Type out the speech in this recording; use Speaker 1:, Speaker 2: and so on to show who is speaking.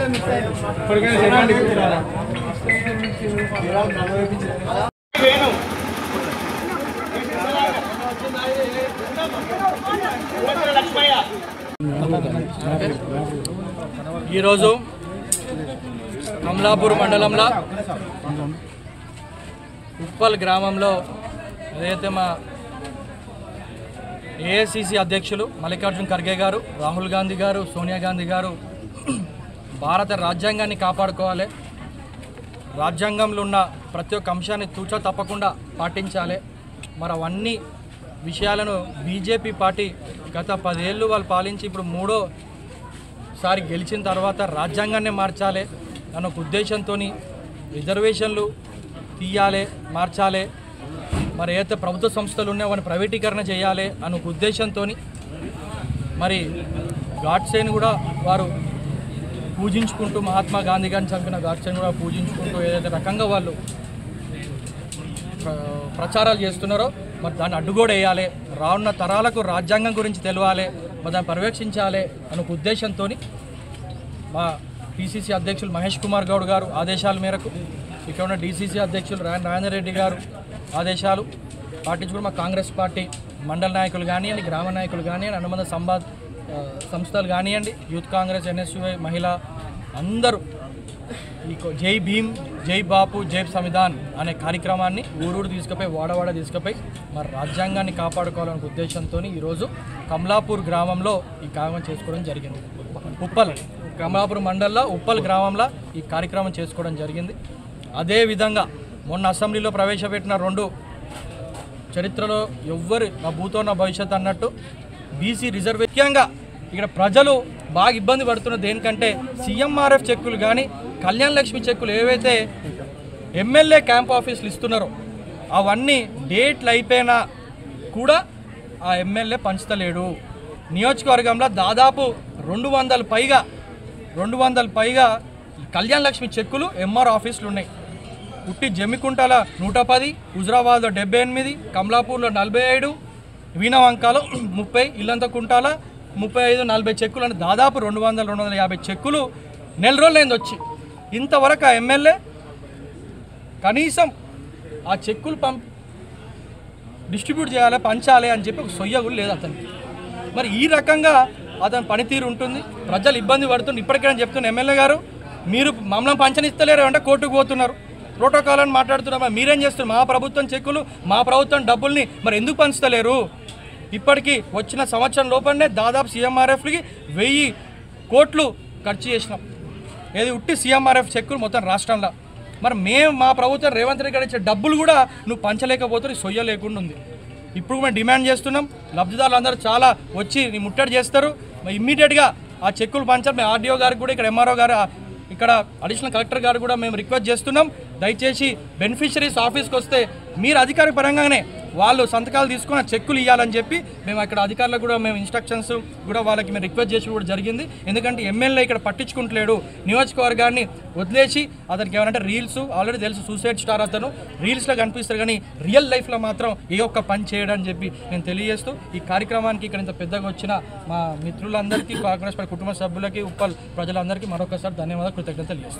Speaker 1: ఈరోజు కమలాపూర్ మండలంలో ఉప్పల్ గ్రామంలో ఏదైతే మా ఏఐసిసి అధ్యక్షులు మల్లికార్జున్ ఖర్గే గారు, రాహుల్ గాంధీ గారు, సోనియా గాంధీ గారు భారత రాజ్యాంగాన్ని కాపాడుకోవాలి, రాజ్యాంగంలో ఉన్న ప్రతి ఒక్క అంశాన్ని తూచా తప్పకుండా పాటించాలి, మరి అవన్నీ విషయాలను బీజేపీ పార్టీ గత 10 ఏళ్ళు వాళ్ళు పాలించి ఇప్పుడు మూడోసారి గెలిచిన తర్వాత రాజ్యాంగాన్ని మార్చాలి అన్న ఒక ఉద్దేశంతో రిజర్వేషన్లు తీయాలి, మార్చాలి, మరి ఏదైతే ప్రభుత్వ సంస్థలు ఉన్నాయో వాటిని ప్రైవేటీకరణ చేయాలి అన్న ఒక ఉద్దేశంతో మరి గాడ్సేని కూడా వారు పూజించుకుంటూ, మహాత్మా గాంధీ గారిని చంపిన గాడ్సేని కూడా పూజించుకుంటూ ఏదైతే రకంగా వాళ్ళు ప్రచారాలు చేస్తున్నారో మరి దాన్ని అడ్డుగోడ వేయాలి, రానున్న తరాలకు రాజ్యాంగం గురించి తెలియాలి, మరి దాన్ని పర్యవేక్షించాలి అనే ఒక ఉద్దేశంతో మా పిసిసి అధ్యక్షులు మహేష్ కుమార్ గౌడ్ గారు ఆదేశాల మేరకు, ఇక్కడ ఉన్న డిసిసి అధ్యక్షులు రాజేందర్ రెడ్డి గారు ఆదేశాలు పాటించుకుని మా కాంగ్రెస్ పార్టీ మండల నాయకులు కానివ్వండి, గ్రామ నాయకులు కానివ్వండి, అనుబంధ సంస్థలు కానివ్వండి, యూత్ కాంగ్రెస్, ఎన్ఎస్యుఐ, మహిళ అందరూ ఈ జై భీమ్, జై బాపు, జై సంవిధాన్ అనే కార్యక్రమాన్ని ఊరూరు తీసుకుపోయి, వాడవాడ తీసుకుపోయి మరి రాజ్యాంగాన్ని కాపాడుకోవాలనే ఉద్దేశంతో ఈరోజు కమలాపూర్ గ్రామంలో ఈ కార్యక్రమం చేసుకోవడం జరిగింది. ఉప్పల్ కమలాపూర్ మండలంలో ఉప్పల్ గ్రామంలో ఈ కార్యక్రమం చేసుకోవడం జరిగింది. అదేవిధంగా మొన్న అసెంబ్లీలో ప్రవేశపెట్టిన 2 చరిత్రలో ఎవ్వరు నా భూతో నా భవిష్యత్ అన్నట్టు బీసీ రిజర్వేషన్ ముఖ్యంగా ఇక్కడ ప్రజలు బాగా ఇబ్బంది పడుతున్న దేనికంటే సీఎంఆర్ఎఫ్ చెక్కులు కానీ కళ్యాణ లక్ష్మి చెక్కులు ఏవైతే ఎమ్మెల్యే క్యాంప్ ఆఫీసులు ఇస్తున్నారో అవన్నీ డేట్లు అయిపోయినా కూడా ఆ ఎమ్మెల్యే పంచుతలేడు. నియోజకవర్గంలో దాదాపు 200 పైగా కళ్యాణ లక్ష్మి చెక్కులు ఎంఆర్ ఆఫీసులు ఉన్నాయి. ఉట్టి జమ్మికుంటల 110, హుజరాబాద్లో 78, కమలాపూర్లో 47, వీణవంకాలో 30, ఇల్లంతకుంటాల 35-40 చెక్కులు అంటే దాదాపు 200-250 చెక్కులు నెల రోజులైంది వచ్చి. ఇంతవరకు ఆ ఎమ్మెల్యే కనీసం ఆ చెక్కులు డిస్ట్రిబ్యూట్ చేయాలి, పంచాలి అని చెప్పి ఒక సొయ్య కూడా లేదు అతనికి. మరి ఈ రకంగా అతని పనితీరు ఉంటుంది, ప్రజలు ఇబ్బంది పడుతుంది. ఇప్పటికైనా చెప్తున్న ఎమ్మెల్యే గారు, మీరు మమ్మల్ని పంచనిస్తలేరు అంటే కోర్టుకు పోతున్నారు, ప్రోటోకాల్ అని మాట్లాడుతున్నారు. మీరేం చేస్తున్నారు? మా ప్రభుత్వం చెక్కులు, మా ప్రభుత్వం డబ్బుల్ని మరి ఎందుకు పంచుతలేరు? ఇప్పటికీ వచ్చిన సంవత్సరం లోపలనే దాదాపు సీఎంఆర్ఎఫ్కి 1000 కోట్లు ఖర్చు చేసినాం. ఏది ఉట్టి సీఎంఆర్ఎఫ్ చెక్కులు మొత్తం రాష్ట్రంలో. మరి మా ప్రభుత్వం రేవంత్ రెడ్డి గారు ఇచ్చే డబ్బులు కూడా నువ్వు పంచలేకపోతే సొయ్య లేకుండా ఉంది. ఇప్పుడు మేము డిమాండ్ చేస్తున్నాం, లబ్ధిదారులు అందరూ చాలా వచ్చి నీ ముట్టడి చేస్తారు, ఇమ్మీడియట్గా ఆ చెక్కులు పంచాలి. మేము ఆర్డీఓ గారికి కూడా, ఇక్కడ ఎంఆర్ఓ గారు, ఇక్కడ అడిషనల్ కలెక్టర్ గారు కూడా మేము రిక్వెస్ట్ చేస్తున్నాం, దయచేసి బెనిఫిషరీస్ ఆఫీస్కి వస్తే మీరు అధికార పరంగానే వాళ్ళు సంతకాలు తీసుకుని చెక్కులు ఇవ్వాలని చెప్పి మేము అక్కడ అధికారులకు కూడా మేము ఇన్స్ట్రక్షన్స్ కూడా వాళ్ళకి మేము రిక్వెస్ట్ చేసి కూడా జరిగింది. ఎందుకంటే ఎమ్మెల్యే ఇక్కడ పట్టించుకుంటలేడు, నియోజకవర్గాన్ని వదిలేసి అతనికి ఏమంటే రీల్స్ ఆల్రెడీ తెలుసు, సూసైడ్ స్టార్ అతను రీల్స్లో కనిపిస్తారు కానీ రియల్ లైఫ్లో మాత్రం ఏ ఒక్క పని చేయడని చెప్పి నేను తెలియజేస్తూ ఈ కార్యక్రమానికి ఇక్కడ ఇంత పెద్దగా వచ్చిన మా మిత్రులందరికీ, కాంగ్రెస్ పార్టీ కుటుంబ సభ్యులకి, ఉప్పల్ ప్రజలందరికీ మరొకసారి ధన్యవాదాలు, కృతజ్ఞతలు తెలియజేస్తాను.